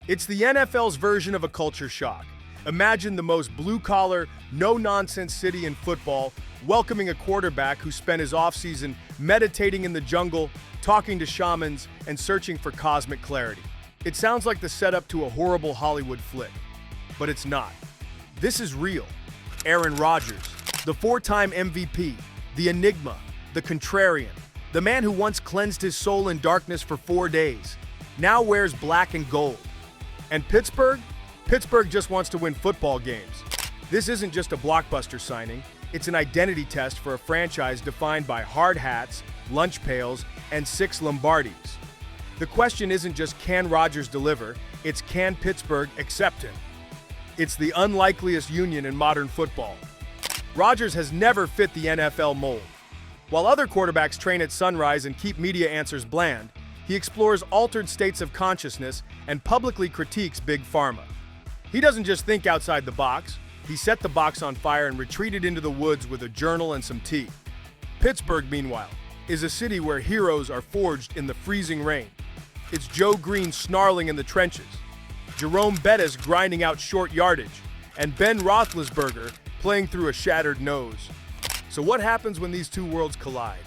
It's the NFL's version of a culture shock. Imagine the most blue-collar, no-nonsense city in football welcoming a quarterback who spent his offseason meditating in the jungle, talking to shamans, and searching for cosmic clarity. It sounds like the setup to a horrible Hollywood flick, but it's not. This is real. Aaron Rodgers, the four-time MVP, the enigma, the contrarian, the man who once cleansed his soul in darkness for 4 days, now wears black and gold. And Pittsburgh? Pittsburgh just wants to win football games. This isn't just a blockbuster signing, it's an identity test for a franchise defined by hard hats, lunch pails, and 6 Lombardis. The question isn't just can Rodgers deliver, it's can Pittsburgh accept him. It's the unlikeliest union in modern football. Rodgers has never fit the NFL mold. While other quarterbacks train at sunrise and keep media answers bland, he explores altered states of consciousness and publicly critiques Big Pharma. He doesn't just think outside the box, he set the box on fire and retreated into the woods with a journal and some tea. Pittsburgh, meanwhile, is a city where heroes are forged in the freezing rain. It's Joe Green snarling in the trenches, Jerome Bettis grinding out short yardage, and Ben Roethlisberger playing through a shattered nose. So what happens when these two worlds collide?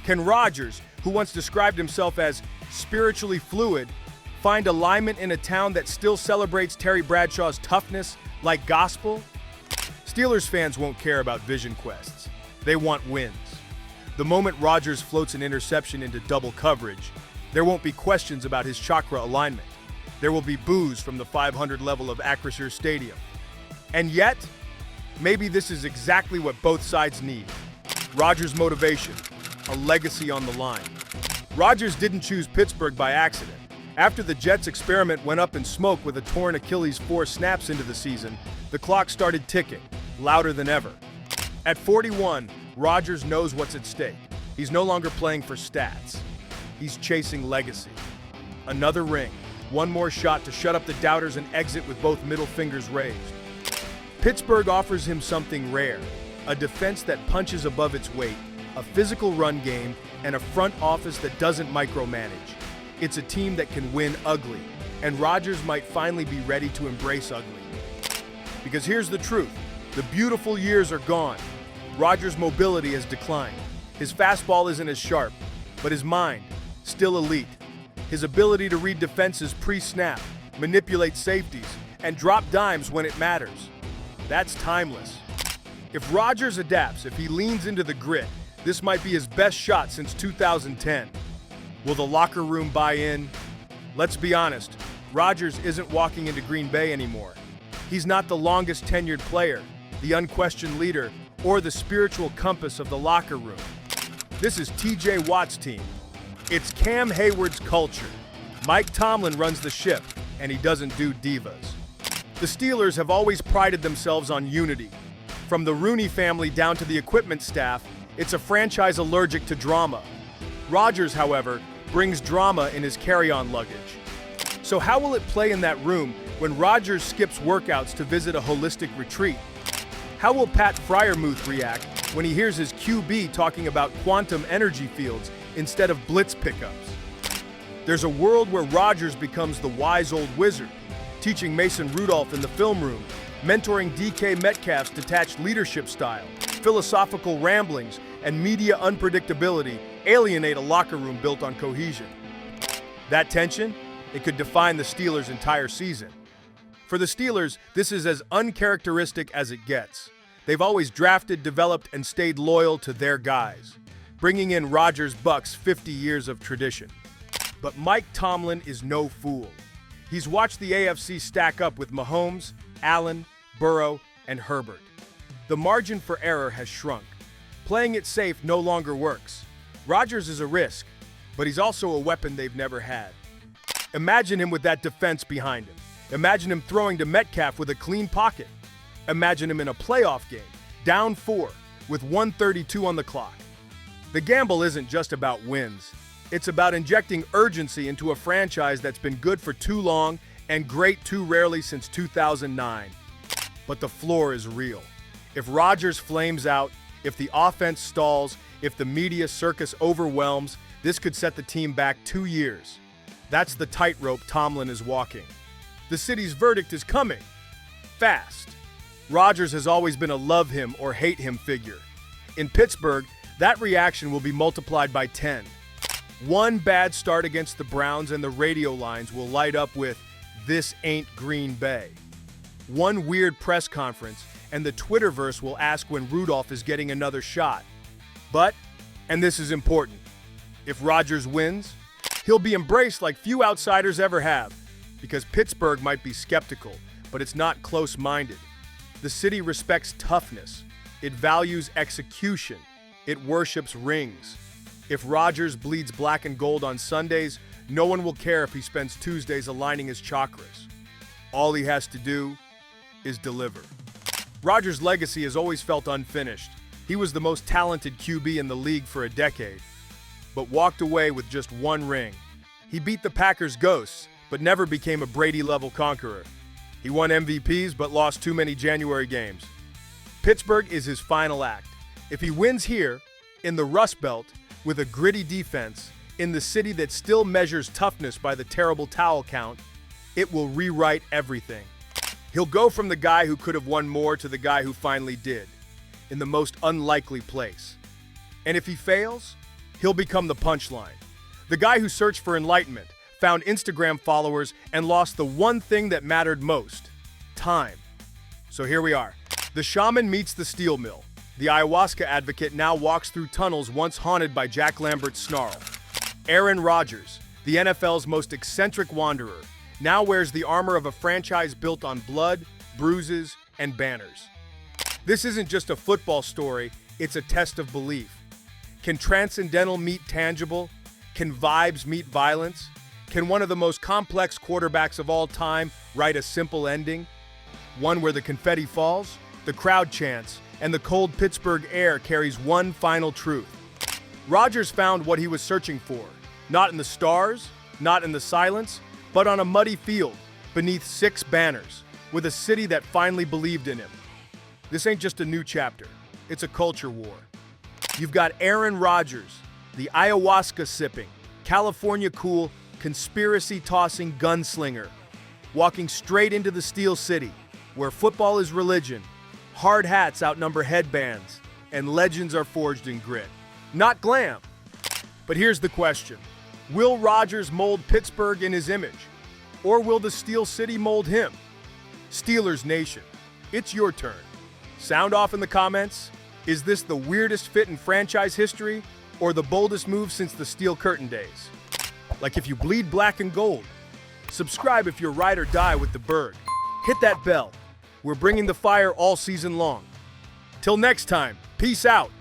Can Rodgers, who once described himself as spiritually fluid, find alignment in a town that still celebrates Terry Bradshaw's toughness like gospel? Steelers fans won't care about vision quests. They want wins. The moment Rodgers floats an interception into double coverage, there won't be questions about his chakra alignment. There will be boos from the 500 level of Acrisure Stadium. And yet, maybe this is exactly what both sides need. Rodgers' motivation, a legacy on the line. Rodgers didn't choose Pittsburgh by accident. After the Jets' experiment went up in smoke with a torn Achilles 4 snaps into the season, the clock started ticking, louder than ever. At 41, Rodgers knows what's at stake. He's no longer playing for stats. He's chasing legacy. Another ring, one more shot to shut up the doubters and exit with both middle fingers raised. Pittsburgh offers him something rare, a defense that punches above its weight, a physical run game, and a front office that doesn't micromanage. It's a team that can win ugly, and Rodgers might finally be ready to embrace ugly. Because here's the truth, the beautiful years are gone. Rodgers' mobility has declined. His fastball isn't as sharp, but his mind, still elite. His ability to read defenses pre-snap, manipulate safeties, and drop dimes when it matters. That's timeless. If Rodgers adapts, if he leans into the grit, this might be his best shot since 2010. Will the locker room buy in? Let's be honest, Rodgers isn't walking into Green Bay anymore. He's not the longest tenured player, the unquestioned leader, or the spiritual compass of the locker room. This is TJ Watt's team. It's Cam Heyward's culture. Mike Tomlin runs the ship, and he doesn't do divas. The Steelers have always prided themselves on unity. From the Rooney family down to the equipment staff, it's a franchise allergic to drama. Rodgers, however, brings drama in his carry-on luggage. So how will it play in that room when Rodgers skips workouts to visit a holistic retreat? How will Pat Freiermuth react when he hears his QB talking about quantum energy fields instead of blitz pickups? There's a world where Rodgers becomes the wise old wizard, teaching Mason Rudolph in the film room, mentoring DK Metcalf's detached leadership style. Philosophical ramblings and media unpredictability alienate a locker room built on cohesion. That tension, it could define the Steelers' entire season. For the Steelers, this is as uncharacteristic as it gets. They've always drafted, developed, and stayed loyal to their guys, bringing in Rodgers' Bucks' 50 years of tradition. But Mike Tomlin is no fool. He's watched the AFC stack up with Mahomes, Allen, Burrow, and Herbert. The margin for error has shrunk. Playing it safe no longer works. Rodgers is a risk, but he's also a weapon they've never had. Imagine him with that defense behind him. Imagine him throwing to Metcalf with a clean pocket. Imagine him in a playoff game, down 4, with 1:32 on the clock. The gamble isn't just about wins. It's about injecting urgency into a franchise that's been good for too long and great too rarely since 2009. But the floor is real. If Rodgers flames out, if the offense stalls, if the media circus overwhelms, this could set the team back 2 years. That's the tightrope Tomlin is walking. The city's verdict is coming. Fast. Rodgers has always been a love him or hate him figure. In Pittsburgh, that reaction will be multiplied by 10. One bad start against the Browns and the radio lines will light up with, "This ain't Green Bay." One weird press conference and the Twitterverse will ask when Rudolph is getting another shot. But, and this is important, if Rodgers wins, he'll be embraced like few outsiders ever have, because Pittsburgh might be skeptical, but it's not close-minded. The city respects toughness. It values execution. It worships rings. If Rodgers bleeds black and gold on Sundays, no one will care if he spends Tuesdays aligning his chakras. All he has to do is deliver. Rodgers' legacy has always felt unfinished. He was the most talented QB in the league for a decade, but walked away with just one ring. He beat the Packers' ghosts, but never became a Brady-level conqueror. He won MVPs, but lost too many January games. Pittsburgh is his final act. If he wins here, in the Rust Belt, with a gritty defense, in the city that still measures toughness by the terrible towel count, it will rewrite everything. He'll go from the guy who could have won more to the guy who finally did, in the most unlikely place. And if he fails, he'll become the punchline. The guy who searched for enlightenment, found Instagram followers, and lost the one thing that mattered most: time. So here we are. The Shaman meets the steel mill. The ayahuasca advocate now walks through tunnels once haunted by Jack Lambert's snarl. Aaron Rodgers, the NFL's most eccentric wanderer, now wears the armor of a franchise built on blood, bruises, and banners. This isn't just a football story, it's a test of belief. Can transcendental meet tangible? Can vibes meet violence? Can one of the most complex quarterbacks of all time write a simple ending? One where the confetti falls, the crowd chants, and the cold Pittsburgh air carries one final truth. Rodgers found what he was searching for, not in the stars, not in the silence, but on a muddy field, beneath 6 banners, with a city that finally believed in him. This ain't just a new chapter, it's a culture war. You've got Aaron Rodgers, the ayahuasca-sipping, California-cool, conspiracy-tossing gunslinger, walking straight into the Steel City, where football is religion, hard hats outnumber headbands, and legends are forged in grit. Not glam. But here's the question. Will Rodgers mold Pittsburgh in his image? Or will the Steel City mold him? Steelers Nation, it's your turn. Sound off in the comments. Is this the weirdest fit in franchise history, or the boldest move since the Steel Curtain days? Like if you bleed black and gold. Subscribe if you're ride or die with the Berg. Hit that bell. We're bringing the fire all season long. Till next time, peace out.